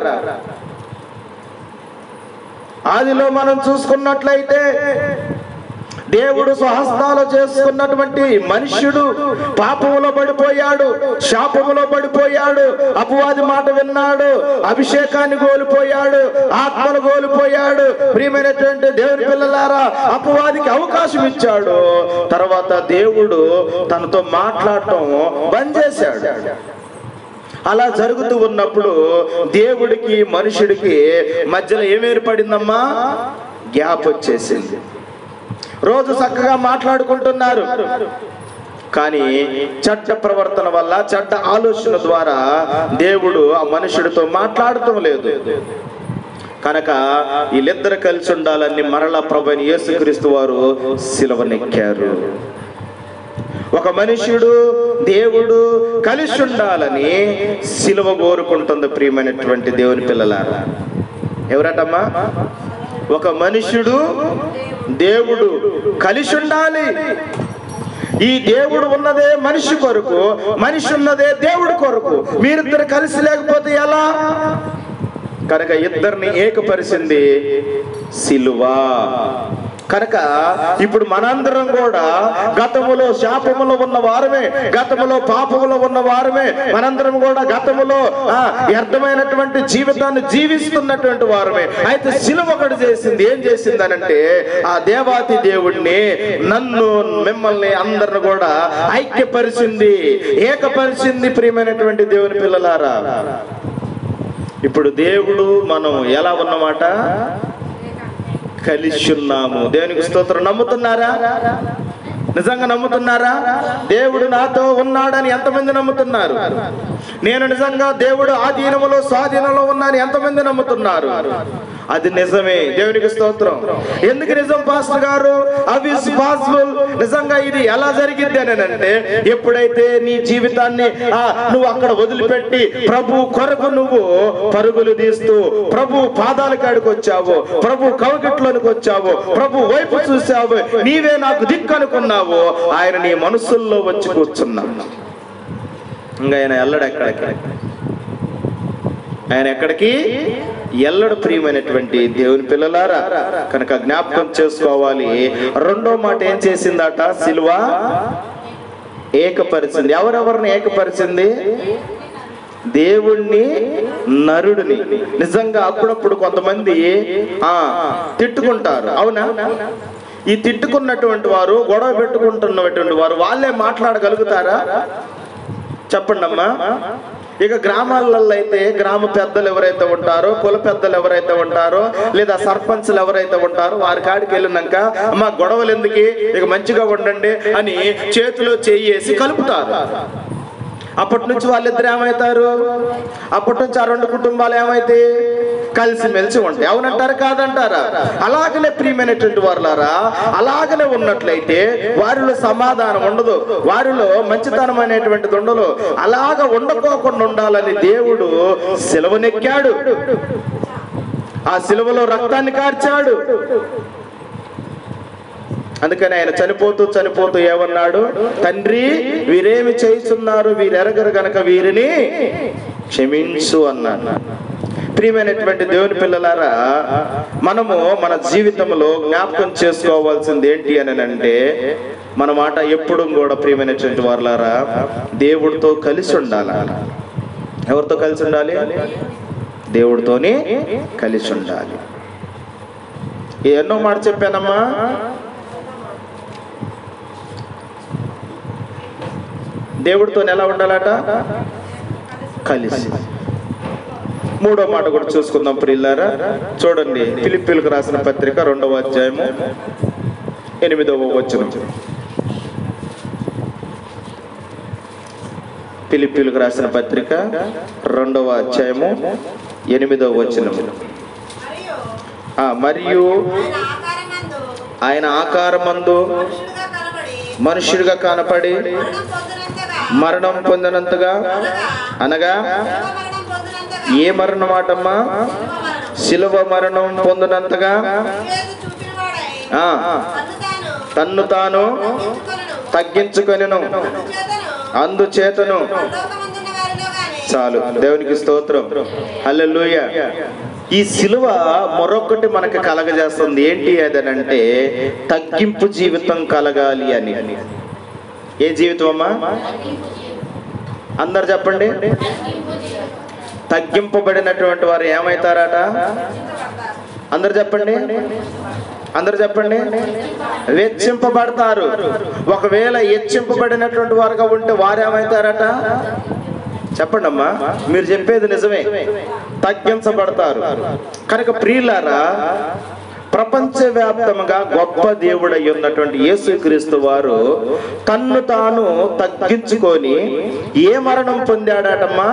S1: ఆదిలో మనం చూసుకున్నట్లయితే దేవుడు స్వహస్తాలు చేసుకున్నటువంటి మనుష్యుడు పాపములో పడిపోయాడు, శాపములో పడిపోయాడు, అపవాది మాట విన్నాడు, అభిషేకాన్ని కోల్పోయాడు, ఆత్మను కోల్పోయాడు. ప్రియమైనటువంటి దేవుని పిల్లలారా, అపవాదికి అవకాశం ఇచ్చాడు. తర్వాత దేవుడు తనతో మాట్లాడటం బంద్ చేశాడు. అలా జరుగుతూ ఉన్నప్పుడు దేవుడికి మనుషుడికి మధ్యలో ఏమేర్పడిందమ్మా? గ్యాప్ వచ్చేసింది. రోజు చక్కగా మాట్లాడుకుంటున్నారు, కానీ చెడ్డ ప్రవర్తన వల్ల, చెడ్డ ఆలోచన ద్వారా దేవుడు ఆ మనుషుడితో మాట్లాడటం లేదు. కనుక వీళ్ళిద్దరు కలిసి ఉండాలని మరలా ప్రభువైన యేసుక్రీస్తు వారు సిలువనెక్కారు. ఒక మనుష్యుడు దేవుడు కలిసి ఉండాలని సిలువ కోరుకుంటుంది. ప్రియమైనటువంటి దేవుని పిల్లలారా, ఎవరటమ్మా? ఒక మనుష్యుడు దేవుడు కలిసి ఉండాలి. ఈ దేవుడు ఉన్నదే మనిషి కొరకు, మనిషి ఉన్నదే దేవుడి కొరకు. మీరిద్దరు కలిసి లేకపోతే ఎలా? కనుక ఇద్దరిని ఏకపరిచింది సిలువ. కనుక ఇప్పుడు మనందరం కూడా గతములో శాపములో ఉన్న వారమే, గతములో పాపములో ఉన్న వారమే. మనందరం కూడా గతములో వ్యర్థమైనటువంటి జీవితాన్ని జీవిస్తున్నటువంటి వారమే. అయితే సిలువ ఒకటి చేసింది. ఏం చేసింది అనంటే, ఆ దేవాతి దేవుడిని, నన్ను, మిమ్మల్ని అందరిని కూడా ఐక్యపరిచింది, ఏకపరిచింది. ప్రియమైనటువంటి దేవుని పిల్లలారా, ఇప్పుడు దేవుడు మనం ఎలా ఉన్నమాట? కలిసి ఉన్నాము. దేవునికి స్తోత్రం. నమ్ముతున్నారా? నిజంగా నమ్ముతున్నారా? దేవుడు నాతో ఉన్నాడని ఎంతమంది నమ్ముతున్నారు? నేను నిజంగా దేవుడు ఆధీనములో స్వాధీనంలో ఉన్నాను ఎంతమంది నమ్ముతున్నారు? అది నిజమే. దేవునికి స్తోత్రం. ఎందుకు నిజం పాస్టర్ గారు? అవి ఇస్ పాసిబుల్. నిజంగా ఇది ఎలా జరిగింది అని అంటే, ఎప్పుడైతే నీ జీవితాన్ని నువ్వు అక్కడ వదిలిపెట్టి ప్రభు కొరకు నువ్వు పరుగులు తీస్తూ ప్రభు పాదాల కాడికి వచ్చావు, ప్రభు కవగిట్లోనికి వచ్చావు, ప్రభు వైపు చూసావు, నీవే నాకు దిక్కు అనుకున్నావు, ఆయన నీ మనసుల్లో వచ్చి కూర్చున్నావు. ఇంకా ఆయన ఎల్లడు ఎక్కడికి, ఆయన ఎక్కడికి ఎల్లడు. ప్రియమైనటువంటి దేవుని పిల్లలారా, కనుక జ్ఞాపకం చేసుకోవాలి. రెండో మాట ఏం చేసిందట? సిలువ ఏకపరిచింది. ఎవరెవరిని ఏకపరిచింది? దేవుణ్ణి, నరుడిని. నిజంగా అప్పుడప్పుడు కొంతమంది తిట్టుకుంటారు, అవునా? ఈ తిట్టుకున్నటువంటి వారు, గొడవ పెట్టుకుంటున్నటువంటి వారు వాళ్ళే మాట్లాడగలుగుతారా? చెప్పండి అమ్మా. ఇక గ్రామాలలో అయితే గ్రామ పెద్దలు ఎవరైతే ఉంటారో, కుల పెద్దలు ఎవరైతే ఉంటారో, లేదా సర్పంచ్లు ఎవరైతే ఉంటారో, వారి కాడికి వెళ్ళినాక అమ్మ గొడవలు ఎందుకు, ఇక మంచిగా ఉండండి అని చేతిలో చేయేసి కలుపుతారు. అప్పటి నుంచి వాళ్ళిద్దరు ఏమవుతారు? అప్పటి నుంచి ఆ రెండు కుటుంబాలు ఏమైతే కలిసిమెలిసి ఉంటాయి. అవునంటారా కాదంటారా? అలాగనే ప్రియమైనటువంటి వారులారా, అలాగనే ఉన్నట్లయితే వారిలో సమాధానం ఉండదు, వారిలో మంచితనం అనేటువంటిది ఉండదు. అలాగ ఉండకోకుండా ఉండాలని దేవుడు సిలువనెక్కాడు, ఆ సిలువలో రక్తాన్ని కార్చాడు. అందుకని ఆయన చనిపోతూ చనిపోతూ ఏమన్నాడు? తండ్రి, వీరేమి చేస్తున్నారు, వీరెరగరు గనక వీరిని క్షమించు అన్నాడు. ప్రియమైనటువంటి దేవుని పిల్లలారా, మనము మన జీవితంలో జ్ఞాపకం చేసుకోవాల్సింది ఏంటి అని అంటే, మన మాట ఎప్పుడు కూడా ప్రియమైనటువంటి వారులారా దేవుడితో కలిసి ఉండాలి. ఎవరితో కలిసి ఉండాలి? దేవుడితోనే కలిసి ఉండాలి. ఎన్నో మాట చెప్పానమ్మా. దేవుడితో ఎలా ఉండాలట? కలిసి. మూడో మాట కూడా చూసుకుందాం ప్రియులారా. చూడండి, ఫిలిప్పీయులకు రాసిన పత్రిక 2వ అధ్యాయము 8వ వచనం. ఫిలిప్పీయులకు రాసిన పత్రిక 2వ అధ్యాయము 8వ వచనం. మరియు ఆయన ఆకారమందు మనుష్యుడిగా కనపడి మరణం పొందినంతగా, అనగా ఏ మరణం మాటమ్మా? శిలువ మరణం పొందినంతగా తన్ను తాను తగ్గించుకొనెను, అందుచేతను చాలు. దేవునికి స్తోత్రం. హల్లెలూయా. ఈ సిలువ మరొకటి మనకు కలగజేస్తుంది. ఏంటి అదనంటే తగ్గింపు జీవితం కలగాలి అని. ఏ జీవితం అమ్మా? అందరు చెప్పండి. తగ్గింపబడినటువంటి వారు ఏమవుతారట? అందరు చెప్పండి. అందరు చెప్పండి. వెచ్చింపబడతారు. ఒకవేళ హెచ్చింపబడినటువంటి వారుగా ఉంటే వారు ఏమవుతారట? చెప్పండి అమ్మా. మీరు చెప్పేది నిజమే. తగ్గించబడతారు. కనుక ప్రియులారా, ప్రపంచవ్యాప్తంగా గొప్ప దేవుడై ఉన్నటువంటి యేసుక్రీస్తు వారు తన్ను తాను తగ్గించుకొని ఏ మరణం పొందాడటమ్మా?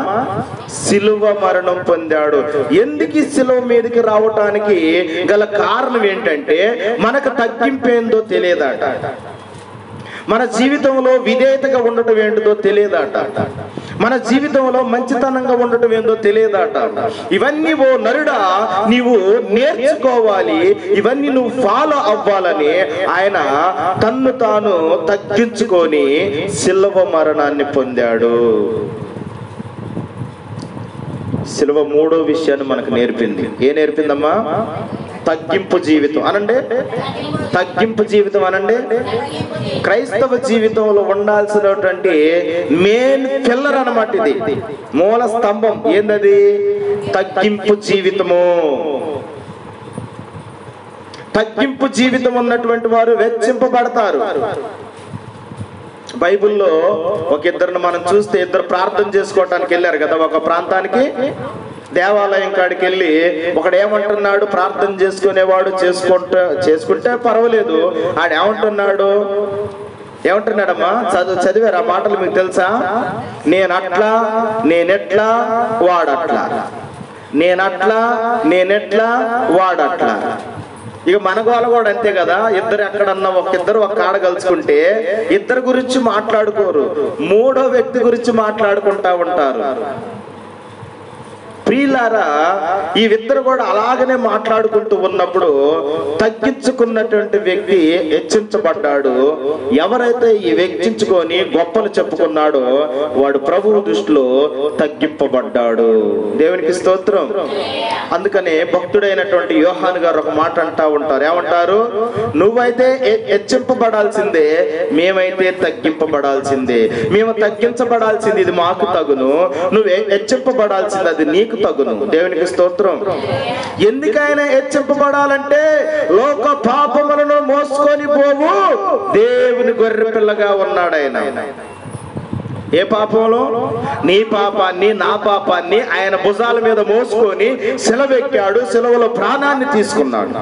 S1: సిలువ మరణం పొందాడు. ఎందుకు సిలువ మీదకి రావటానికి గల కారణం ఏంటంటే మనకు తగ్గింపేందో తెలియదట. మన జీవితంలో విధేయతగా ఉండటం ఏంటో తెలియదట. మన జీవితంలో మంచితనంగా ఉండటం ఏందో తెలియదట. ఇవన్నీ ఓ నరుడా నీవు నేర్చుకోవాలి, ఇవన్నీ నువ్వు ఫాలో అవ్వాలని ఆయన తన్ను తాను తగ్గించుకొని సిలువ మరణాన్ని పొందాడు. సిలువ మూడో విషయాన్ని మనకు నేర్పింది. ఏ నేర్పిందమ్మా? తగ్గింపు జీవితం అనండి. తగ్గింపు జీవితం అనండి. క్రైస్తవ జీవితంలో ఉండాల్సినటువంటి మెయిన్ పిల్లర్ అన్నమాట. ఇది మూల స్తంభం. ఏందది? తగ్గింపు జీవితము. తగ్గింపు జీవితం ఉన్నటువంటి వారు వెచ్చింపబడతారు. బైబిల్లో ఒక ఇద్దరిని మనం చూస్తే, ఇద్దరు ప్రార్థన చేసుకోవటానికి వెళ్ళారు కదా ఒక ప్రాంతానికి. దేవాలయం కాడికి వెళ్ళి ఒకడు ఏమంటున్నాడు? ప్రార్థన చేసుకునేవాడు చేసుకుంటే పర్వాలేదు. ఆడేమంటున్నాడు? ఏమంటున్నాడమ్మా? చదివారు ఆ మాటలు? మీకు తెలుసా? నేనట్లా నేనెట్లా వాడట్లా, నేనట్లా నేనెట్లా వాడట్లా. ఇక మన గోల కూడా అంతే కదా. ఇద్దరు ఎక్కడన్నా ఒకిద్దరు ఒక కాడ కలుసుకుంటే ఇద్దరు గురించి మాట్లాడుకోరు, మూడో వ్యక్తి గురించి మాట్లాడుకుంటా ఉంటారు. ప్రియులారా, ఈ ఇద్దరు కూడా అలాగనే మాట్లాడుకుంటూ ఉన్నప్పుడు తగ్గించుకున్నటువంటి వ్యక్తి హెచ్చించబడ్డాడు. ఎవరైతే ఈ వెచ్చించుకొని గొప్పలు చెప్పుకున్నాడో వాడు ప్రభువు దృష్టిలో తగ్గింపబడ్డాడు. దేవునికి స్తోత్రం. అందుకనే భక్తుడైనటువంటి యోహాను గారు ఒక మాట అంటా ఉంటారు. ఏమంటారు? నువ్వైతే హెచ్చింపబడాల్సిందే, మేమైతే తగ్గింపబడాల్సిందే. మేము తగ్గించబడాల్సింది ఇది మాకు తగును, నువ్వు హెచ్చింపబడాల్సింది అది నీకు తగును. దేవునికి స్తోత్రం. ఎందుకైనా హెచ్చింపబడాలంటే లోక పాపములను మోసుకొని పోవు దేవుని గొర్రె పిల్లగా ఉన్నాడు ఆయన. ఏ పాపంలో? నీ పాపాన్ని నా పాపాన్ని ఆయన భుజాల మీద మోసుకొని సిలువెక్కాడు, సిలువలో ప్రాణాన్ని తీసుకున్నాడు.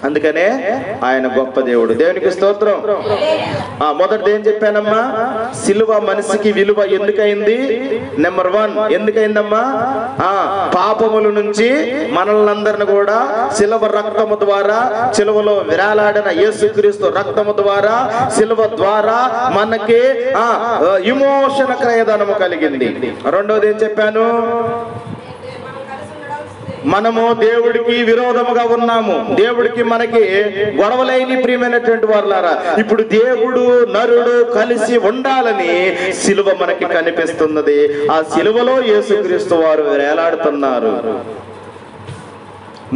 S1: అందుకనే ఆయన గొప్ప దేవుడు. దేవునికి స్తోత్రం. మొదటిది ఏం చెప్పానమ్మా? సిలువ మనిషికి విలువ ఎందుకైంది? నెంబర్ 1 ఎందుకైందమ్మా? పాపముల నుంచి మనల్నందరిని కూడా సిలువ రక్తము ద్వారా, సిలువలో విరాలాడిన యేసుక్రీస్తు రక్తము ద్వారా, సిలువ ద్వారా మనకి విమోచన క్రయధనము కలిగింది. రెండోది ఏం చెప్పాను? మనము దేవుడికి విరోధముగా ఉన్నాము, దేవుడికి మనకి గొడవలేని ప్రియమైనటువంటి వారులారా. ఇప్పుడు దేవుడు నరుడు కలిసి ఉండాలని సిలువ మనకి కనిపిస్తున్నది. ఆ సిలువలో యేసుక్రీస్తు వారు వేలాడుతున్నారు.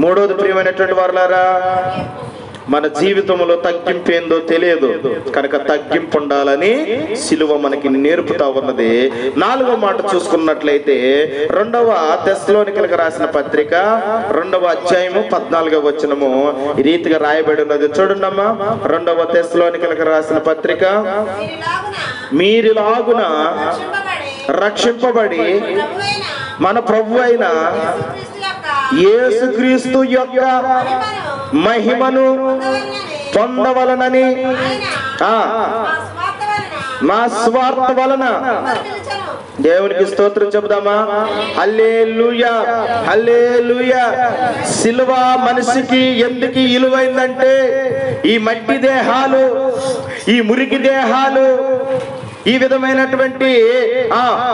S1: మూడోది ప్రియమైనటువంటి వారులారా, మన జీవితంలో తగ్గింపు ఏందో తెలియదు కనుక తగ్గింపు ఉండాలని సిలువ మనకి నేర్పుతా ఉన్నది. 4వ మాట చూసుకున్నట్లయితే 2వ తెస్సలోనికలకు రాసిన పత్రిక 2వ అధ్యాయము 14వ వచనము ఈ రీతిగా రాయబడి ఉన్నది. చూడండమ్మా. 2వ తెస్సలోనికలకు రాసిన పత్రిక, మీరిలాగున రక్షింపబడి మన ప్రభువు అయిన యేసుక్రీస్తు యొక్క మహిమను పొందవలనని మా స్వార్థ వలన. దేవునికి స్తోత్రం చెబుదామా? హల్లెలూయా, హల్లెలూయా. సిలువ మనిషికి ఎందుకు విలువైందంటే ఈ మట్టి దేహాలు, ఈ మురికి దేహాలు, ఈ విధమైనటువంటి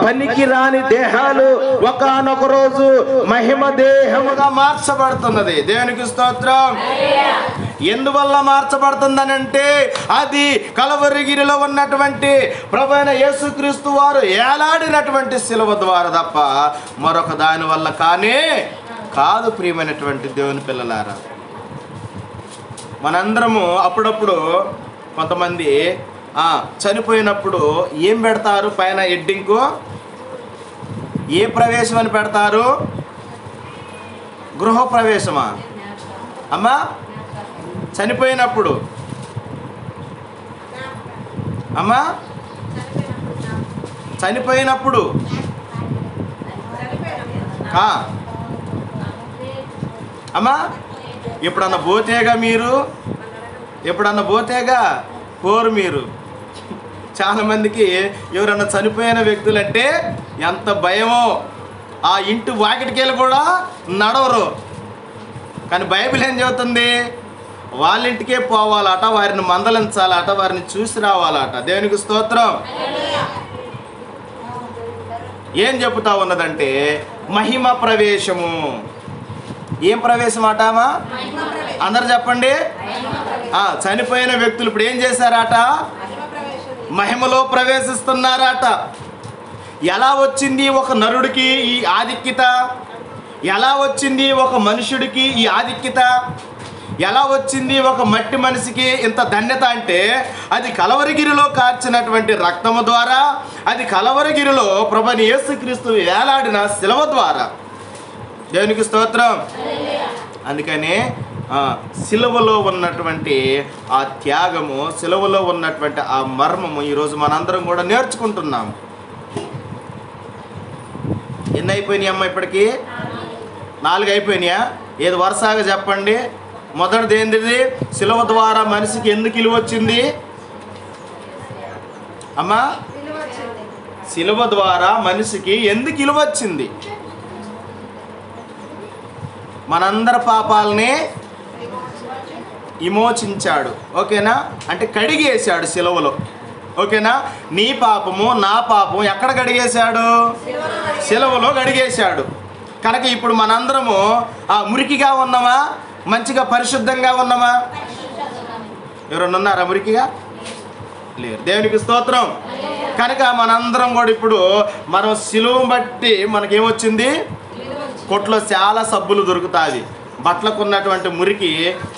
S1: పనికి రాని దేహాలు ఒకానొక రోజు మహిమ దేహముగా మార్చబడుతున్నది. దేవునికి స్తోత్రం. ఎందువల్ల మార్చబడుతుందనంటే అది కలవరిగిరిలో ఉన్నటువంటి ప్రభువైన యేసుక్రీస్తు వారు ఏలాడినటువంటి శిలువ ద్వారా తప్ప మరొక దాని వల్ల కానే కాదు. ప్రియమైనటువంటి దేవుని పిల్లలారా, మనందరము అప్పుడప్పుడు కొంతమంది చనిపోయినప్పుడు ఏం పెడతారు? పైన ఎడ్డింకు ఏ ప్రవేశం అని పెడతారు? గృహప్రవేశమా అమ్మా? చనిపోయినప్పుడు అమ్మా, చనిపోయినప్పుడు అమ్మా ఎప్పుడన్నా పోతేగా మీరు, ఎప్పుడన్నా పోతేగా పోరు మీరు. చాలామందికి ఎవరన్నా చనిపోయిన వ్యక్తులంటే ఎంత భయమో, ఆ ఇంటి వాకిటికెళ్ళి కూడా నడవరు. కానీ బైబిల్ ఏం చెబుతుంది? వాళ్ళ ఇంటికే పోవాలట, వారిని మందలించాలట, వారిని చూసి రావాలట. దేవునికి స్తోత్రం. ఏం చెబుతా ఉన్నదంటే మహిమ ప్రవేశము. ఏం ప్రవేశం అటామా? అందరు చెప్పండి. చనిపోయిన వ్యక్తులు ఇప్పుడు ఏం చేశారట? మహిమలో ప్రవేశిస్తున్నారట. ఎలా వచ్చింది ఒక నరుడికి ఈ ఆధిక్యత? ఎలా వచ్చింది ఒక మనుషుడికి ఈ ఆధిక్యత? ఎలా వచ్చింది ఒక మట్టి మనిషికి ఇంత ధన్యత అంటే అది కలవరిగిరిలో కార్చినటువంటి రక్తము ద్వారా, అది కలవరిగిరిలో ప్రభువైన యేసుక్రీస్తు వేలాడిన శిలువ ద్వారా. దేవునికి స్తోత్రం. అందుకనే సిలువలో ఉన్నటువంటి ఆ త్యాగము, సిలువలో ఉన్నటువంటి ఆ మర్మము ఈరోజు మనందరం కూడా నేర్చుకుంటున్నాము. ఎన్ని అయిపోయినాయి అమ్మ? ఇప్పటికీ 4 అయిపోయినాయా? ఏది వరుసగా చెప్పండి. మొదటిది ఏంటిది? సిలువ ద్వారా మనిషికి ఎందుకు విలువ వచ్చింది అమ్మా? సిలువ ద్వారా మనిషికి ఎందుకు విలువ వచ్చింది? మనందరి పాపాలని విమోచించాడు. ఓకేనా? అంటే కడిగేశాడు సిలువలో. ఓకేనా? నీ పాపము నా పాపం ఎక్కడ కడిగేశాడు? సిలువలో కడిగేశాడు. కనుక ఇప్పుడు మనందరము మురికిగా ఉన్నామా? మంచిగా పరిశుద్ధంగా ఉన్నామా? ఎవరన్నా ఉన్నారా మురికిగా? లేరు. దేవునికి స్తోత్రం. కనుక మనందరం కూడా ఇప్పుడు మనం సిలువను బట్టి మనకేమొచ్చింది? కొట్లో చాలా సబ్బులు దొరుకుతాయి, బట్టలకు ఉన్నటువంటి మురికి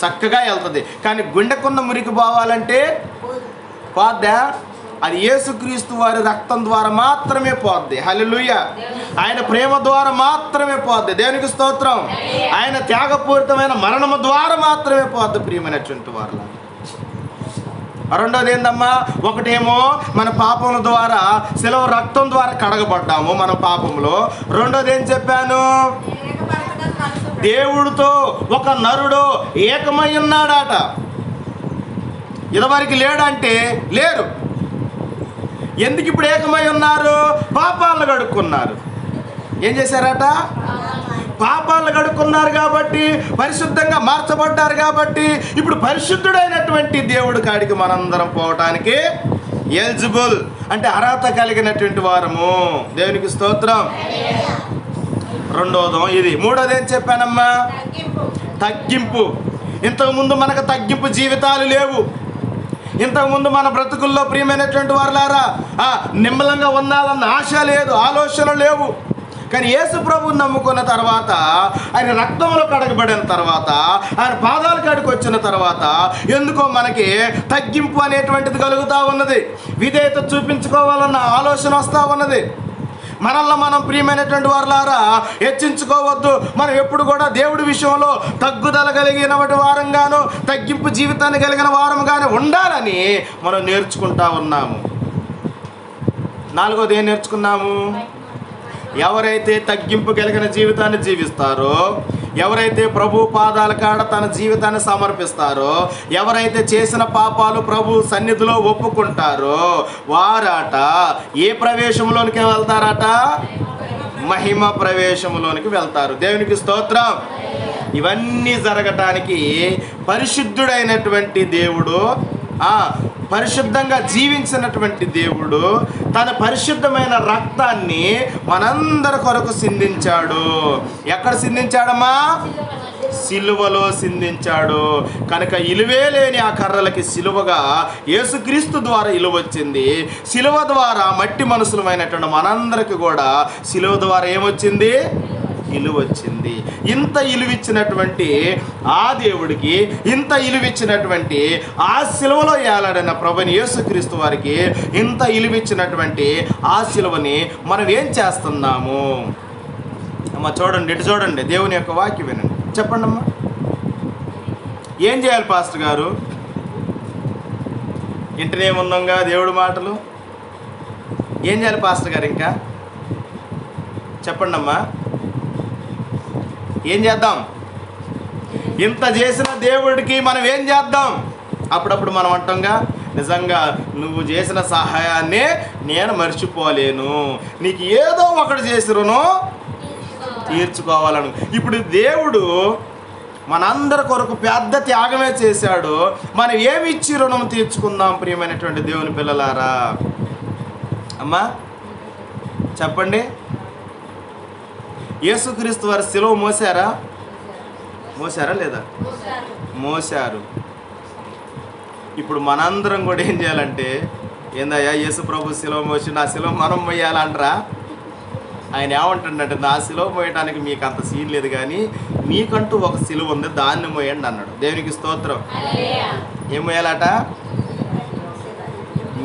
S1: చక్కగా వెళ్తుంది. కానీ గుండెకున్న మురికి పోవాలంటే పోద్దా? అది యేసుక్రీస్తు వారి రక్తం ద్వారా మాత్రమే పోద్ది. హల్లెలూయా. ఆయన ప్రేమ ద్వారా మాత్రమే పోద్ది. దేవునికి స్తోత్రం. ఆయన త్యాగపూరితమైన మరణము ద్వారా మాత్రమే పోద్ది. ప్రియమైనటువంటి వారు, రెండోది ఏందమ్మా? ఒకటేమో మన పాపముల ద్వారా సిలువ రక్తం ద్వారా కడగబడ్డాము మన పాపంలో. రెండోది ఏం చెప్పాను? దేవుడితో ఒక నరుడు ఏకమై ఉన్నాడట. ఇదివరకు లేడంటే లేరు. ఎందుకు ఇప్పుడు ఏకమై ఉన్నారు? పాపాలను కడుక్కున్నారు. ఏం చేశారట? పాపాలను కడుక్కున్నారు కాబట్టి, పరిశుద్ధంగా మార్చబడ్డారు కాబట్టి ఇప్పుడు పరిశుద్ధుడైనటువంటి దేవుడి కాడికి మనందరం పోవటానికి ఎలిజిబుల్, అంటే అర్హత కలిగినటువంటి వారము. దేవునికి స్తోత్రం. రెండోదో ఇది. మూడోది ఏం చెప్పానమ్మా? తగ్గింపు. ఇంతకుముందు మనకు తగ్గింపు జీవితాలు లేవు. ఇంతకుముందు మన బ్రతుకుల్లో ప్రియమైనటువంటి వారులారా నిమ్మలంగా ఉండాలన్న ఆశ లేదు, ఆలోచన లేవు. కానీ యేసు ప్రభువుని నమ్ముకున్న తర్వాత, ఆయన రక్తంలో కడగబడిన తర్వాత, ఆయన పాదాల కాడికి వచ్చిన తర్వాత ఎందుకో మనకి తగ్గింపు అనేటువంటిది కలుగుతూ ఉన్నది. విధేయత చూపించుకోవాలన్న ఆలోచన వస్తూ ఉన్నది. మనల్ని మనం ప్రియమైనటువంటి వారులారా హెచ్చించుకోవద్దు. మనం ఎప్పుడు కూడా దేవుడి విషయంలో తగ్గుదల కలిగిన వారంగాను, తగ్గింపు జీవితాన్ని కలిగిన వారంగానే ఉండాలని మనం నేర్చుకుంటా ఉన్నాము. నాలుగోది ఏం నేర్చుకున్నాము? ఎవరైతే తగ్గింపు కలిగిన జీవితాన్ని జీవిస్తారో, ఎవరైతే ప్రభు పాదాల కాడ తన జీవితాన్ని సమర్పిస్తారో, ఎవరైతే చేసిన పాపాలు ప్రభు సన్నిధిలో ఒప్పుకుంటారో వారట ఏ ప్రవేశంలోనికి వెళ్తారట? మహిమ ప్రవేశంలోనికి వెళ్తారు. దేవునికి స్తోత్రం. ఇవన్నీ జరగటానికి పరిశుద్ధుడైనటువంటి దేవుడు, పరిశుద్ధంగా జీవించినటువంటి దేవుడు తన పరిశుద్ధమైన రక్తాన్ని మనందరి కొరకు సిందించాడు. ఎక్కడ సిందించాడమ్మా? సిలువలో సిందించాడు. కనుక ఇలువే లేని ఆ కర్రలకి సిలువగా యేసుక్రీస్తు ద్వారా ఇలువ వచ్చింది. సిలువ ద్వారా మట్టి మనుషులమైనటువంటి మనందరికి కూడా సిలువ ద్వారా ఏమొచ్చింది? ఇలువ వచ్చింది. ఇంత ఇలువిచ్చినటువంటి ఆ దేవుడికి, ఇంత ఇలువిచ్చినటువంటి ఆ సిలువలో ఏలాడిన ప్రభుని యేసుక్రీస్తు వారికి ఇంత ఇలువిచ్చినటువంటి ఆ సిలువని మనం ఏం చేస్తున్నాము? అమ్మ చూడండి, ఇటు చూడండి, దేవుని యొక్క వాక్యం వినండి. చెప్పండి అమ్మా, ఏం చేయాలి పాస్టర్ గారు? ఇంటనే ఉందంగా దేవుడి మాటలు. ఏం చేయాలి పాస్టర్ గారు? ఇంకా చెప్పండి అమ్మా, ఏం చేద్దాం? ఇంత చేసిన దేవుడికి మనం ఏం చేద్దాం? అప్పుడప్పుడు మనం అంటాంగా, నిజంగా నువ్వు చేసిన సహాయాన్ని నేను మర్చిపోలేను, నీకు ఏదో ఒకటి చేసి రుణం తీర్చుకోవాలను. ఇప్పుడు దేవుడు మనందరి కొరకు పెద్ద త్యాగమే చేశాడు. మనం ఏమి ఇచ్చి రుణం తీర్చుకుందాం ప్రియమైనటువంటి దేవుని పిల్లలారా? అమ్మా చెప్పండి. యేసుక్రీస్తు వారి సిలువ మోసారా లేదా? మోసారు. ఇప్పుడు మనందరం కూడా ఏం చేయాలంటే, ఏందయ్యా యేసు ప్రభు సిలువ మోసి నా సిలువ మనం మోయాలంటారా? ఆయన ఏమంటుండంటే, నా సిలువ మోయడానికి మీకు అంత సీన్ లేదు, కానీ మీకంటూ ఒక సిలువ ఉంది, దాన్ని మోయండి అన్నాడు. దేవునికి స్తోత్రం. ఏం మోయాలట?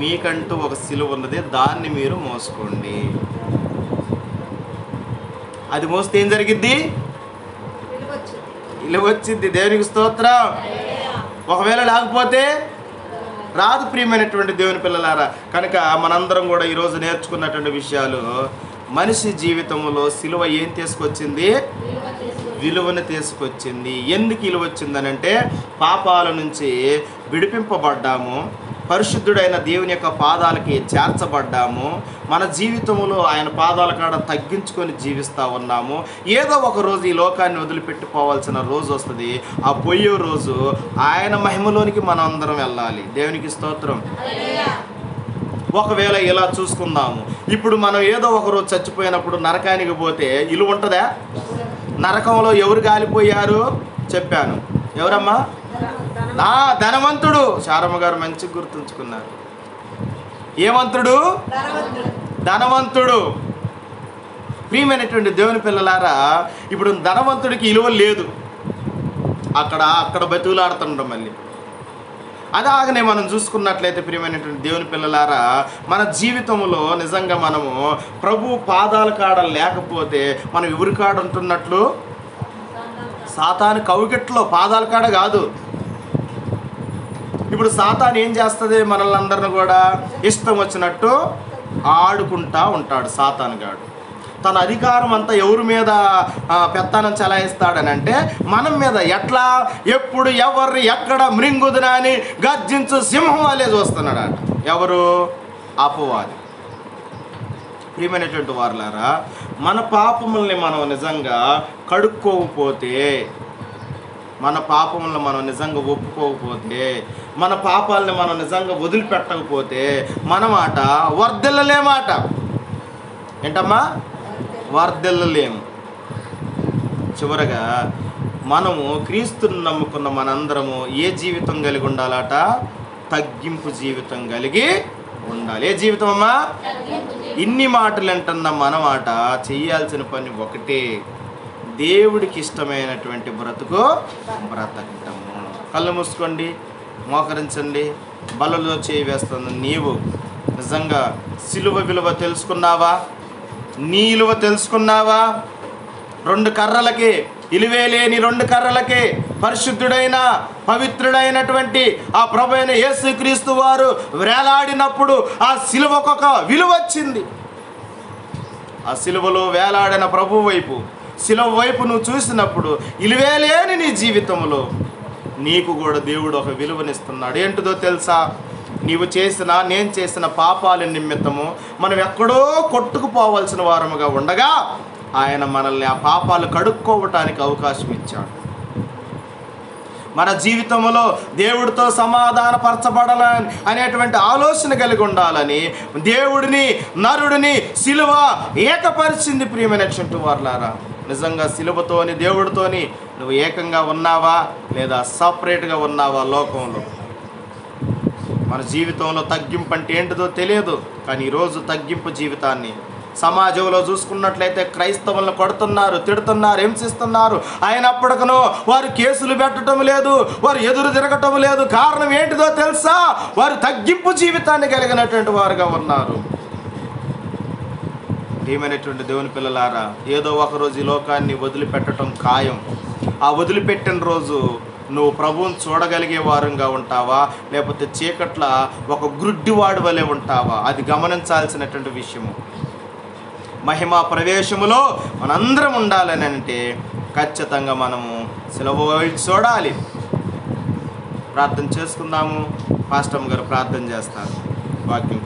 S1: మీకంటూ ఒక సిలువ ఉన్నది, దాన్ని మీరు మోసుకోండి. అది మోస్తే ఏం జరిగిద్ది? ఇలువ వచ్చింది. దేవునికి స్తోత్రం. ఒకవేళ లేకపోతే రాదు ప్రియమైనటువంటి దేవుని పిల్లలారా. కనుక మనందరం కూడా ఈరోజు నేర్చుకున్నటువంటి విషయాలు, మనిషి జీవితంలో సిలువ ఏం తీసుకొచ్చింది? విలువను తీసుకొచ్చింది. ఎందుకు విలువ వచ్చిందనంటే, పాపాల నుంచి విడిపింపబడ్డాము, పరిశుద్ధుడైన దేవుని యొక్క పాదాలకి చేర్చబడ్డాము, మన జీవితంలో ఆయన పాదాల కాడ తగ్గించుకొని జీవిస్తూ ఉన్నాము. ఏదో ఒక రోజు ఈ లోకాన్ని వదిలిపెట్టుకోవాల్సిన రోజు వస్తుంది. ఆ పోయే రోజు ఆయన మహిమలోనికి మనం అందరం వెళ్ళాలి. దేవునికి స్తోత్రం. ఒకవేళ ఇలా చూసుకుందాము, ఇప్పుడు మనం ఏదో ఒక రోజు చచ్చిపోయినప్పుడు నరకానికి పోతే ఇల్లు ఉంటుందా? నరకంలో ఎవరు కాలిపోయారు చెప్పాను. ఎవరమ్మా? నా ధనవంతుడు. శారమ్మ గారు మంచిగా గుర్తుంచుకున్నారు. ఏమంతుడు? ధనవంతుడు. ప్రియమైనటువంటి దేవుని పిల్లలారా, ఇప్పుడు ధనవంతుడికి విలువ లేదు, అక్కడ బతుకులాడుతుండడం. మళ్ళీ అలాగనే మనం చూసుకున్నట్లయితే ప్రియమైనటువంటి దేవుని పిల్లలారా, మన జీవితంలో నిజంగా మనము ప్రభు పాదాల కాడ లేకపోతే మనం ఎవరి కాడ ఉంటున్నట్లు? సాతాను కౌగిట్లో, పాదాల కాడ కాదు. ఇప్పుడు సాతాను ఏం చేస్తుంది? మనల్ని అందరిని కూడా ఇష్టం వచ్చినట్టు ఆడుకుంటా ఉంటాడు. సాతాను గాడు తన అధికారం అంతా ఎవరి మీద పెత్తనం చెలాయిస్తాడని అంటే మనం మీద. ఎట్లా? ఎప్పుడు ఎవరు ఎక్కడ మృంగుదునా అని గర్జించు సింహం వాళ్ళే చూస్తున్నాడట. ఎవరు? అపవాది. ప్రియమైనటువంటి వారులారా, మన పాపముల్ని మనం నిజంగా కడుక్కోకపోతే, మన పాపములను మనం నిజంగా ఒప్పుకోకపోతే, మన పాపాలని మనం నిజంగా వదిలిపెట్టకపోతే మన మాట వర్ధిల్లలేమాట. ఏంటమ్మా? వర్ధిల్లలేము. చివరగా మనము క్రీస్తుని నమ్ముకున్న మనందరము ఏ జీవితం కలిగి ఉండాలట? తగ్గింపు జీవితం కలిగి ఉండాలి. ఏ జీవితం అమ్మా? ఇన్ని మాటలు అంటున్న మన మాట చెయ్యాల్సిన పని ఒకటే, దేవుడికి ఇష్టమైనటువంటి బ్రతుకు బ్రతకటము. కళ్ళు మూసుకోండి, మోకరించండి. బలలో చేయి వేస్తుంది. నీవు నిజంగా సిలువ విలువ తెలుసుకున్నావా? నీ విలువ తెలుసుకున్నావా? 2 కర్రలకి, ఇలువేలేని 2 కర్రలకి పరిశుద్ధుడైన పవిత్రుడైనటువంటి ఆ ప్రభు అయిన యేసుక్రీస్తు వారు వేలాడినప్పుడు ఆ సిలువకొక విలువ వచ్చింది. ఆ సిలువలో వేలాడిన ప్రభు వైపు, సిలువ వైపు నువ్వు చూసినప్పుడు ఇలువేలేని నీ జీవితంలో నీకు కూడా దేవుడు ఒక విలువనిస్తున్నాడు. ఏంటిదో తెలుసా? నీవు చేసిన, నేను చేసిన పాపాల నిమిత్తము మనం ఎక్కడో కొట్టుకుపోవాల్సిన వారముగా ఉండగా ఆయన మనల్ని ఆ పాపాలు కడుక్కోవటానికి అవకాశం ఇచ్చాడు. మన జీవితంలో దేవుడితో సమాధానపరచబడాలని అనేటువంటి ఆలోచన కలిగి ఉండాలని దేవుడిని నరుడిని సిలువ ఏకపరిచింది. ప్రియమైనటువంటి వారులారా, నిజంగా సిలువతోని దేవుడితోని నువ్వు ఏకంగా ఉన్నావా లేదా సపరేట్గా ఉన్నావా లోకంలో? మన జీవితంలో తగ్గింపు అంటే ఏంటిదో తెలియదు, కానీ ఈరోజు తగ్గింపు జీవితాన్ని సమాజంలో చూసుకున్నట్లయితే క్రైస్తవులను కొడుతున్నారు, తిడుతున్నారు, హింసిస్తున్నారు. అయినప్పటికను వారు కేసులు పెట్టడం లేదు, వారు ఎదురు తిరగటం లేదు. కారణం ఏంటిదో తెలుసా? వారు తగ్గింపు జీవితాన్ని కలిగినటువంటి వారుగా ఉన్నారు. ఏమైనటువంటి దేవుని పిల్లలారా, ఏదో ఒకరోజు ఈ లోకాన్ని వదిలిపెట్టడం ఖాయం. ఆ వదిలిపెట్టిన రోజు నువ్వు ప్రభువుని చూడగలిగే వారంగా ఉంటావా, లేకపోతే చీకట్ల ఒక గుడ్డివాడు వలె ఉంటావా? అది గమనించాల్సినటువంటి విషయము. మహిమా ప్రవేశములో మనందరం ఉండాలని అంటే ఖచ్చితంగా మనము సిలువ చూడాలి. ప్రార్థన చేసుకుందాము. పాస్టర్ గారు ప్రార్థన చేస్తారు. వాక్యం